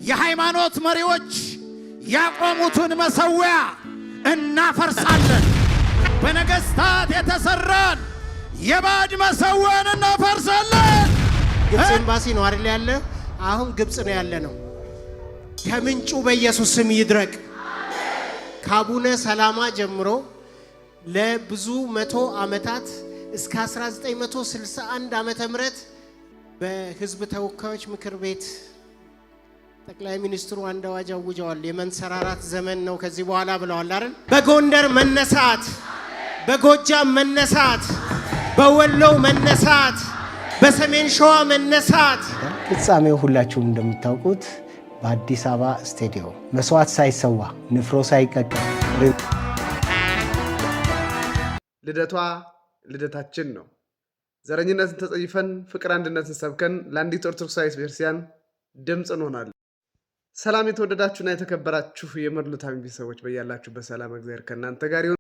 የሃይማኖት መሪዎች ያቆሙትን መሰዊያ እናፈርሳለን። በነገስታት የተሰራን የባዕድ መሰዊያን እናፈርሳለን። ግብጽ ኤምባሲ ነው አይደል ያለ? አሁን ግብጽ ነው ያለ ነው። ከምንጩ በኢየሱስ ስም ይድረቅ። ከአቡነ ሰላማ ጀምሮ ለብዙ መቶ ዓመታት እስከ 1961 ዓመተ ምህረት በህዝብ ተወካዮች ምክር ቤት ጠቅላይ ሚኒስትሩ አንድ አዋጅ አውጀዋል። የመንሰራራት ዘመን ነው ከዚህ በኋላ ብለዋል አይደል? በጎንደር መነሳት፣ በጎጃም መነሳት፣ በወሎ መነሳት፣ በሰሜን ሸዋ መነሳት። ፍጻሜው ሁላችሁም እንደምታውቁት በአዲስ አበባ ስቴዲየም መስዋዕት ሳይሰዋ ንፍሮ ሳይቀቀል ልደቷ ልደታችን ነው። ዘረኝነትን ተጸይፈን ፍቅር አንድነትን ሰብከን ለአንዲት ኦርቶዶክሳዊት ቤተክርስቲያን ድምፅ እንሆናለን። ሰላም የተወደዳችሁና የተከበራችሁ የመርሉታ ቤተሰቦች በያላችሁበት ሰላም እግዚአብሔር ከእናንተ ጋር ይሁን።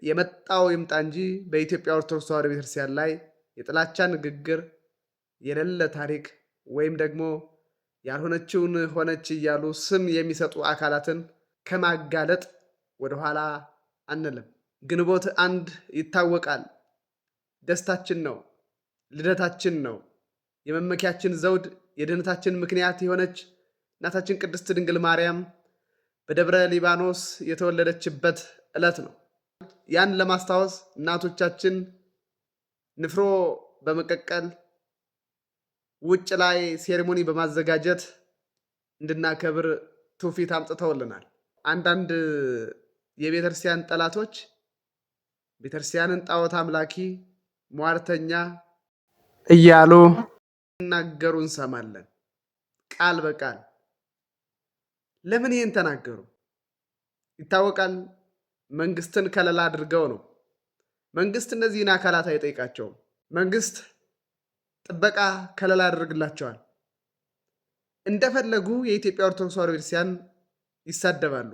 የመጣው ይምጣ እንጂ በኢትዮጵያ ኦርቶዶክስ ተዋሕዶ ቤተክርስቲያን ላይ የጥላቻ ንግግር፣ የሌለ ታሪክ ወይም ደግሞ ያልሆነችውን ሆነች እያሉ ስም የሚሰጡ አካላትን ከማጋለጥ ወደኋላ አንልም። ግንቦት 1 ይታወቃል። ደስታችን ነው፣ ልደታችን ነው። የመመኪያችን ዘውድ የድህነታችን ምክንያት የሆነች እናታችን ቅድስት ድንግል ማርያም በደብረ ሊባኖስ የተወለደችበት ዕለት ነው። ያን ለማስታወስ እናቶቻችን ንፍሮ በመቀቀል ውጭ ላይ ሴሬሞኒ በማዘጋጀት እንድናከብር ትውፊት አምጥተውልናል። አንዳንድ የቤተክርስቲያን ጠላቶች ቤተክርስቲያንን ጣዖት አምላኪ ሟርተኛ እያሉ ሲናገሩ እንሰማለን። ቃል በቃል ለምን ይህን ተናገሩ? ይታወቃል። መንግስትን ከለላ አድርገው ነው። መንግስት እነዚህን አካላት አይጠይቃቸውም። መንግስት ጥበቃ ከለላ ያደርግላቸዋል። እንደፈለጉ የኢትዮጵያ ኦርቶዶክስ ተዋሕዶ ቤተክርስቲያን ይሳደባሉ።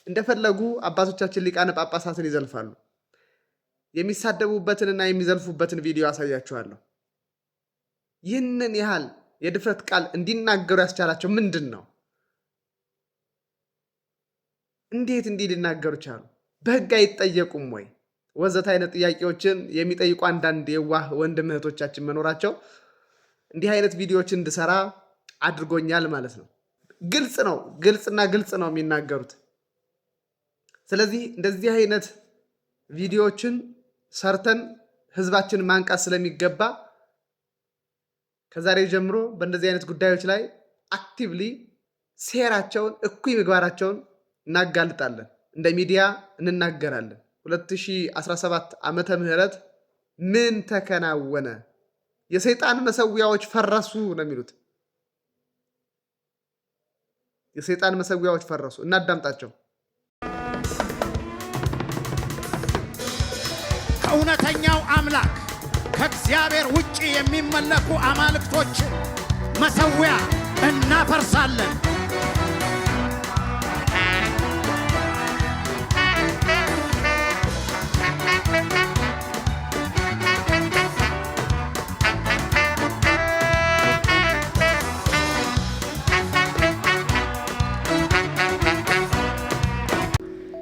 እንደፈለጉ አባቶቻችን ሊቃነ ጳጳሳትን ይዘልፋሉ። የሚሳደቡበትንና የሚዘልፉበትን ቪዲዮ አሳያችኋለሁ። ይህንን ያህል የድፍረት ቃል እንዲናገሩ ያስቻላቸው ምንድን ነው? እንዴት እንዲህ ሊናገሩ ቻሉ? በህግ አይጠየቁም ወይ? ወዘተ አይነት ጥያቄዎችን የሚጠይቁ አንዳንድ የዋህ ወንድም እህቶቻችን መኖራቸው እንዲህ አይነት ቪዲዮዎችን እንድሰራ አድርጎኛል ማለት ነው። ግልጽ ነው፣ ግልጽና ግልጽ ነው የሚናገሩት። ስለዚህ እንደዚህ አይነት ቪዲዮዎችን ሰርተን ህዝባችን ማንቃት ስለሚገባ ከዛሬ ጀምሮ በእንደዚህ አይነት ጉዳዮች ላይ አክቲቭሊ ሴራቸውን፣ እኩይ ምግባራቸውን እናጋልጣለን፣ እንደ ሚዲያ እንናገራለን። 2017 ዓመተ ምህረት ምን ተከናወነ? የሰይጣን መሰዊያዎች ፈረሱ ነው የሚሉት። የሰይጣን መሰዊያዎች ፈረሱ። እናዳምጣቸው። ከእውነተኛው አምላክ ከእግዚአብሔር ውጪ የሚመለኩ አማልክቶችን መሰዊያ እናፈርሳለን።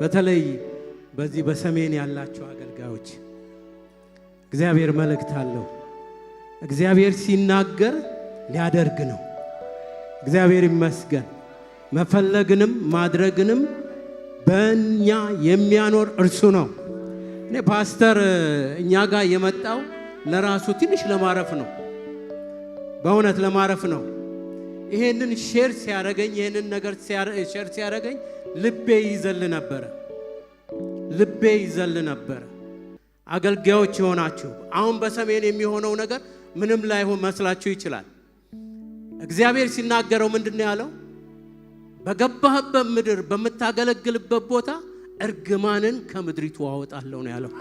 በተለይ በዚህ በሰሜን ያላችሁ አገልጋዮች እግዚአብሔር መልእክት አለው። እግዚአብሔር ሲናገር ሊያደርግ ነው። እግዚአብሔር ይመስገን። መፈለግንም ማድረግንም በእኛ የሚያኖር እርሱ ነው። እኔ ፓስተር እኛ ጋር የመጣው ለራሱ ትንሽ ለማረፍ ነው። በእውነት ለማረፍ ነው። ይሄንን ሼር ሲያደርገኝ ይሄንን ነገር ሼር ሲያደርገኝ ልቤ ይዘል ነበር። አገልጋዮች የሆናችሁ አሁን በሰሜን የሚሆነው ነገር ምንም ላይሆን መስላችሁ ይችላል። እግዚአብሔር ሲናገረው ምንድነው ያለው? በገባህበት ምድር በምታገለግልበት ቦታ እርግማንን ከምድሪቱ አወጣለሁ ነው ያለው።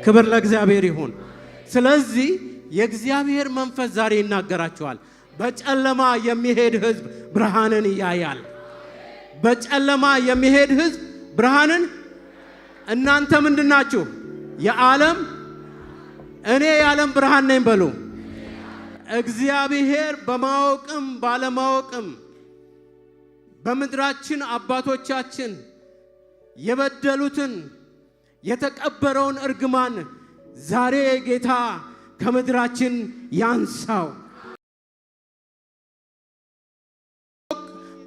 ክብር ለእግዚአብሔር ይሁን። ስለዚህ የእግዚአብሔር መንፈስ ዛሬ ይናገራችኋል። በጨለማ የሚሄድ ህዝብ ብርሃንን ያያል። በጨለማ የሚሄድ ህዝብ ብርሃንን እናንተ ምንድናችሁ? የዓለም እኔ የዓለም ብርሃን ነኝ በሉ። እግዚአብሔር በማወቅም ባለማወቅም በምድራችን አባቶቻችን የበደሉትን የተቀበረውን እርግማን ዛሬ ጌታ ከምድራችን ያንሳው።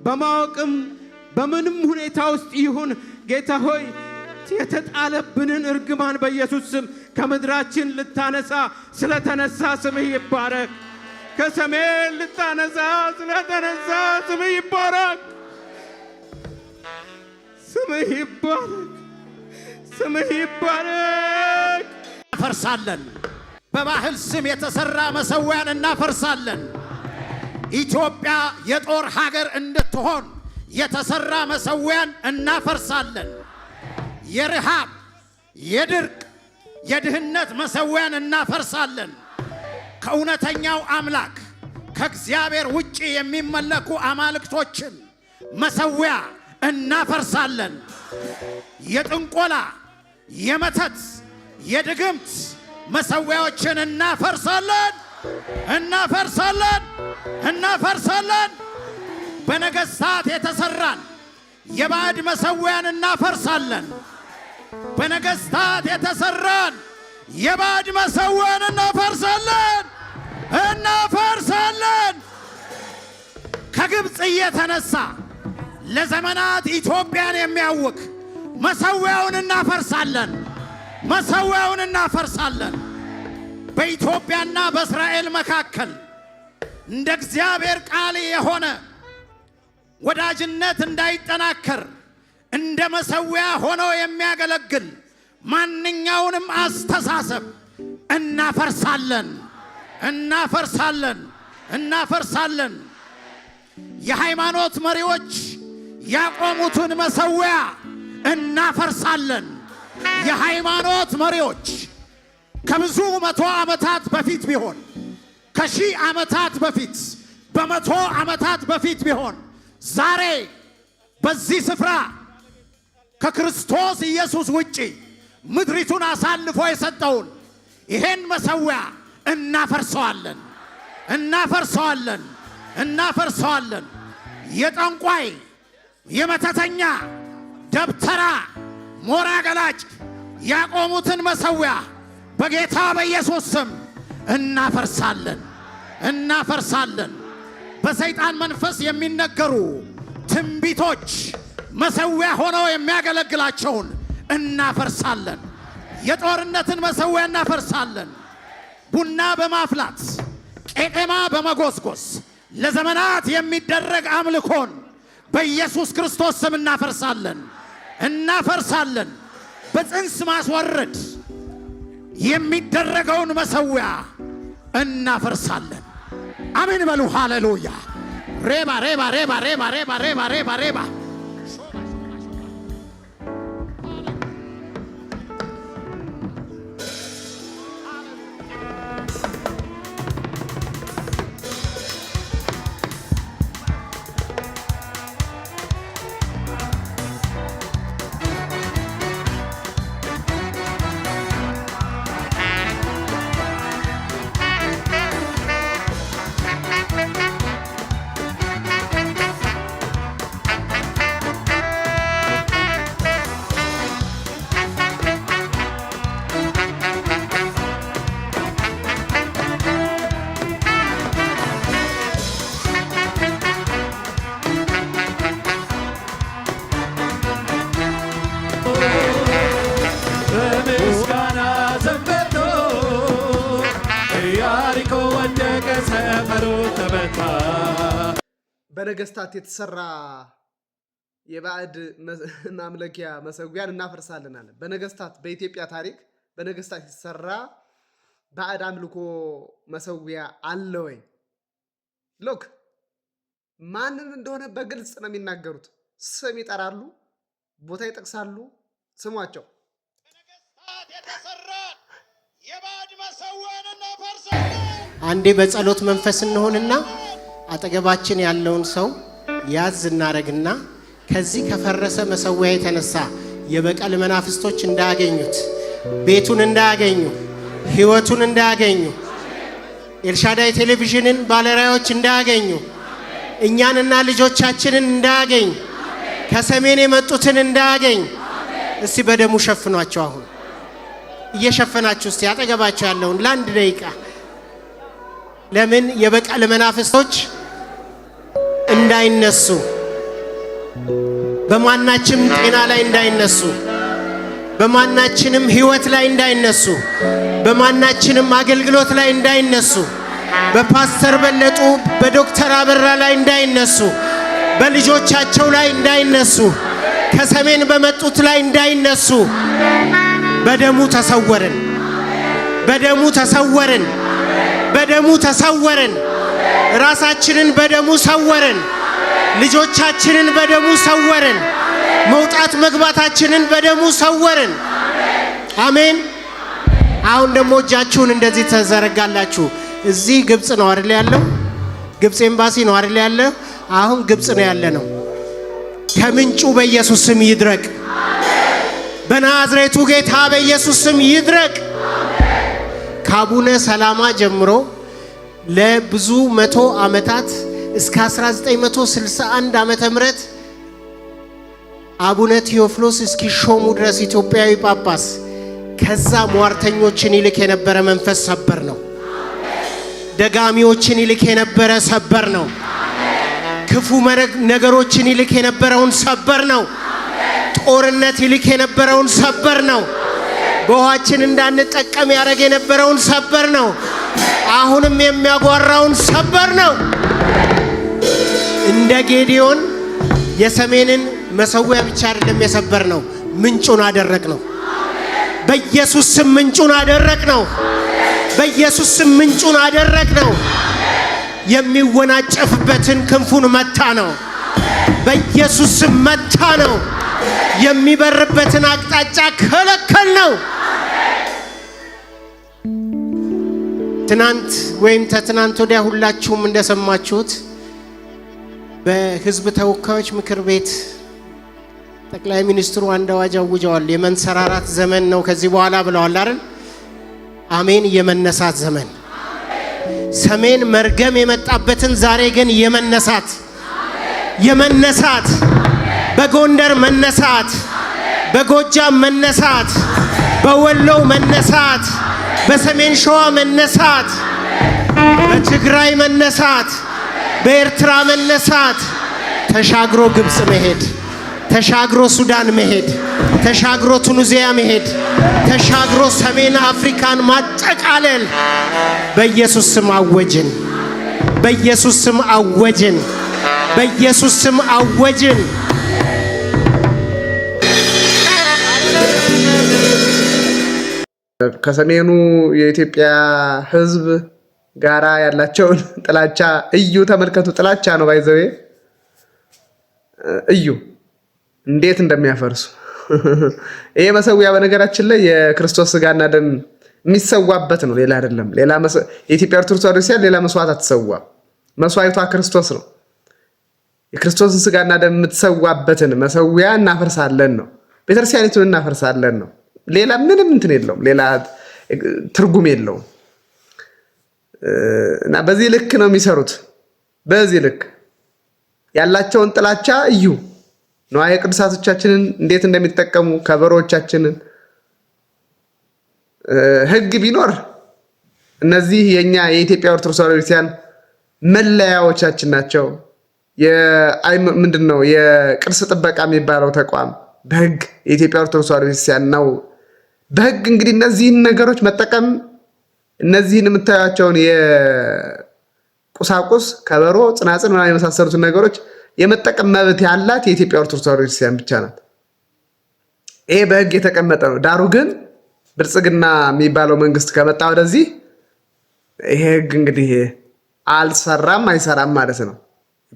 በማወቅም በምንም ሁኔታ ውስጥ ይሁን ጌታ ሆይ የተጣለብንን እርግማን በኢየሱስ ስም ከምድራችን ልታነሳ ስለተነሳ ስምህ ይባረክ። ከሰሜን ልታነሳ ስለተነሳ ስምህ ይባረክ። ስምህ ይባረክ። ስምህ ይባረክ። እናፈርሳለን። በባህል ስም የተሰራ መሰዊያን እናፈርሳለን። ኢትዮጵያ የጦር ሀገር እንድትሆን የተሰራ መሰዊያን እናፈርሳለን። የረሃብ፣ የድርቅ፣ የድህነት መሰዊያን እናፈርሳለን። ከእውነተኛው አምላክ ከእግዚአብሔር ውጪ የሚመለኩ አማልክቶችን መሰዊያ እናፈርሳለን። የጥንቆላ፣ የመተት፣ የድግምት መሰዊያዎችን እናፈርሳለን። እናፈርሳለን። እናፈርሳለን። በነገሥታት የተሰራን የባዕድ መሰዊያን እናፈርሳለን። በነገሥታት የተሰራን የባዕድ መሰዊያን እናፈርሳለን። እናፈርሳለን። ከግብፅ እየተነሳ ለዘመናት ኢትዮጵያን የሚያውክ መሰዊያውን እናፈርሳለን። መሰዊያውን እናፈርሳለን። በኢትዮጵያና በእስራኤል መካከል እንደ እግዚአብሔር ቃል የሆነ ወዳጅነት እንዳይጠናከር እንደ መሰዊያ ሆኖ የሚያገለግል ማንኛውንም አስተሳሰብ እናፈርሳለን። እናፈርሳለን። እናፈርሳለን። የሃይማኖት መሪዎች ያቆሙትን መሰዊያ እናፈርሳለን። የሃይማኖት መሪዎች ከብዙ መቶ ዓመታት በፊት ቢሆን ከሺህ ዓመታት በፊት በመቶ ዓመታት በፊት ቢሆን ዛሬ በዚህ ስፍራ ከክርስቶስ ኢየሱስ ውጪ ምድሪቱን አሳልፎ የሰጠውን ይሄን መሰዊያ እናፈርሰዋለን። እናፈርሰዋለን። እናፈርሰዋለን። የጠንቋይ፣ የመተተኛ፣ ደብተራ፣ ሞራ ገላጭ ያቆሙትን መሰዊያ በጌታ በኢየሱስ ስም እናፈርሳለን። እናፈርሳለን። በሰይጣን መንፈስ የሚነገሩ ትንቢቶች መሰዊያ ሆነው የሚያገለግላቸውን እናፈርሳለን። የጦርነትን መሰዊያ እናፈርሳለን። ቡና በማፍላት ቄጤማ በመጎስጎስ ለዘመናት የሚደረግ አምልኮን በኢየሱስ ክርስቶስ ስም እናፈርሳለን። እናፈርሳለን። በጽንስ ማስወረድ የሚደረገውን መሰዊያ እናፈርሳለን። አሜን በሉ። ሃሌሉያ። ሬባ ሬባ ሬባ ሬባ ሬባ ሬባ ሬባ ሬባ በነገስታት የተሰራ የባዕድ ማምለኪያ መሰዊያን እናፈርሳለን አለ። በነገስታት በኢትዮጵያ ታሪክ በነገስታት የተሰራ ባዕድ አምልኮ መሰዊያ አለ ወይ? ሎክ ማንን እንደሆነ በግልጽ ነው የሚናገሩት። ስም ይጠራሉ፣ ቦታ ይጠቅሳሉ። ስሟቸው በነገስታት የተሰራ የባዕድ መሰዊያን እናፈርሳለን። አንዴ በጸሎት መንፈስ እንሆንና አጠገባችን ያለውን ሰው ያዝ እናረግና ከዚህ ከፈረሰ መሰዊያ የተነሳ የበቀል መናፍስቶች እንዳያገኙት፣ ቤቱን እንዳያገኙ፣ ህይወቱን እንዳያገኙ ኤልሻዳይ ቴሌቪዥንን ባለራዮች እንዳያገኙ፣ እኛንና ልጆቻችንን እንዳያገኝ፣ ከሰሜን የመጡትን እንዳያገኝ እስቲ በደሙ ሸፍኗቸው። አሁን እየሸፈናችሁ እስቲ አጠገባቸው ያለውን ለአንድ ደቂቃ። ለምን የበቀል መናፍስቶች እንዳይነሱ፣ በማናችንም ጤና ላይ እንዳይነሱ፣ በማናችንም ህይወት ላይ እንዳይነሱ፣ በማናችንም አገልግሎት ላይ እንዳይነሱ፣ በፓስተር በለጡ በዶክተር አበራ ላይ እንዳይነሱ፣ በልጆቻቸው ላይ እንዳይነሱ፣ ከሰሜን በመጡት ላይ እንዳይነሱ በደሙ ተሰወርን፣ በደሙ ተሰወርን፣ በደሙ ተሰወርን። ራሳችንን በደሙ ሰወርን፣ ልጆቻችንን በደሙ ሰወርን፣ መውጣት መግባታችንን በደሙ ሰወርን። አሜን። አሁን ደግሞ እጃችሁን እንደዚህ ተዘረጋላችሁ። እዚህ ግብጽ ነው አይደል ያለው? ግብጽ ኤምባሲ ነው አይደል ያለው? አሁን ግብጽ ነው ያለ ነው። ከምንጩ በኢየሱስ ስም ይድረቅ። በናዝሬቱ ጌታ በኢየሱስ ስም ይድረቅ። ከአቡነ ሰላማ ጀምሮ ለብዙ መቶ ዓመታት እስከ 1961 ዓመተ ምህረት አቡነ ቴዎፍሎስ እስኪሾሙ ድረስ ኢትዮጵያዊ ጳጳስ ከዛ ሟርተኞችን ይልክ የነበረ መንፈስ ሰበር ነው። ደጋሚዎችን ይልክ የነበረ ሰበር ነው። ክፉ ነገሮችን ይልክ የነበረውን ሰበር ነው። ጦርነት ይልክ የነበረውን ሰበር ነው። በውሃችን እንዳንጠቀም ያደረገ የነበረውን ሰበር ነው። አሁንም የሚያጓራውን ሰበር ነው። እንደ ጌዲዮን የሰሜንን መሰዊያ ብቻ አይደለም የሰበር ነው፣ ምንጩን አደረቅ ነው። በኢየሱስ ስም ምንጩን አደረቅ ነው። በኢየሱስ ስም ምንጩን አደረቅ ነው። የሚወናጨፍበትን ክንፉን መታ ነው። በኢየሱስ ስም መታ ነው። የሚበርበትን አቅጣጫ ከለከል ነው። ትናንት ወይም ተትናንት ወዲያ ሁላችሁም እንደሰማችሁት በህዝብ ተወካዮች ምክር ቤት ጠቅላይ ሚኒስትሩ አንድ አዋጅ አውጀዋል። የመንሰራራት ዘመን ነው ከዚህ በኋላ ብለዋል አይደል? አሜን። የመነሳት ዘመን፣ ሰሜን መርገም የመጣበትን ዛሬ ግን የመነሳት በጎንደር መነሳት፣ በጎጃም መነሳት፣ በወሎ መነሳት፣ በሰሜን ሸዋ መነሳት፣ በትግራይ መነሳት፣ በኤርትራ መነሳት፣ ተሻግሮ ግብጽ መሄድ፣ ተሻግሮ ሱዳን መሄድ፣ ተሻግሮ ቱኒዚያ መሄድ፣ ተሻግሮ ሰሜን አፍሪካን ማጠቃለል በኢየሱስ ስም አወጅን። በኢየሱስ ስም አወጅን። በኢየሱስ ስም አወጅን። ከሰሜኑ የኢትዮጵያ ሕዝብ ጋራ ያላቸውን ጥላቻ እዩ፣ ተመልከቱ። ጥላቻ ነው ባይዘዌ እዩ እንዴት እንደሚያፈርሱ። ይሄ መሰዊያ በነገራችን ላይ የክርስቶስ ስጋና ደም የሚሰዋበት ነው፣ ሌላ አይደለም። የኢትዮጵያ ኦርቶዶክስ ተዋሕዶ ክርስቲያን ሌላ መስዋዕት አትሰዋም። መስዋዕቷ ክርስቶስ ነው። የክርስቶስን ስጋና ደም የምትሰዋበትን መሰዊያ እናፈርሳለን ነው። ቤተክርስቲያኒቱን እናፈርሳለን ነው። ሌላ ምንም እንትን የለውም። ሌላ ትርጉም የለውም። እና በዚህ ልክ ነው የሚሰሩት። በዚህ ልክ ያላቸውን ጥላቻ እዩ። ንዋየ ቅዱሳቶቻችንን እንዴት እንደሚጠቀሙ ከበሮቻችንን። ሕግ ቢኖር እነዚህ የኛ የኢትዮጵያ ኦርቶዶክስ ተዋሕዶ ክርስቲያን መለያዎቻችን ናቸው። ምንድነው የቅርስ ጥበቃ የሚባለው ተቋም በሕግ የኢትዮጵያ ኦርቶዶክስ ተዋሕዶ ክርስቲያን ነው። በሕግ እንግዲህ እነዚህን ነገሮች መጠቀም፣ እነዚህን የምታዩቸውን የቁሳቁስ ከበሮ፣ ጽናጽን ምናምን የመሳሰሉትን ነገሮች የመጠቀም መብት ያላት የኢትዮጵያ ኦርቶዶክስ ተዋሕዶ ክርስቲያን ብቻ ናት። ይሄ በሕግ የተቀመጠ ነው። ዳሩ ግን ብልጽግና የሚባለው መንግስት ከመጣ ወደዚህ ይሄ ሕግ እንግዲህ አልሰራም፣ አይሰራም ማለት ነው።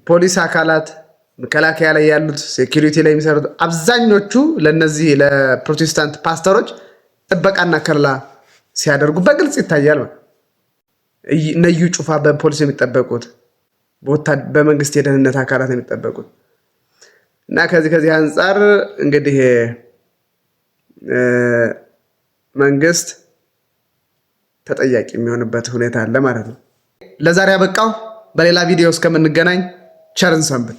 ፖሊስ አካላት፣ መከላከያ ላይ ያሉት፣ ሴኩሪቲ ላይ የሚሰሩት አብዛኞቹ ለነዚህ ለፕሮቴስታንት ፓስተሮች ጥበቃና ከለላ ሲያደርጉ በግልጽ ይታያል። እነዩ ጩፋ በፖሊስ የሚጠበቁት፣ በመንግስት የደህንነት አካላት የሚጠበቁት እና ከዚህ አንጻር እንግዲህ መንግስት ተጠያቂ የሚሆንበት ሁኔታ አለ ማለት ነው። ለዛሬ ያበቃው። በሌላ ቪዲዮ እስከምንገናኝ ቸርን ሰንብት።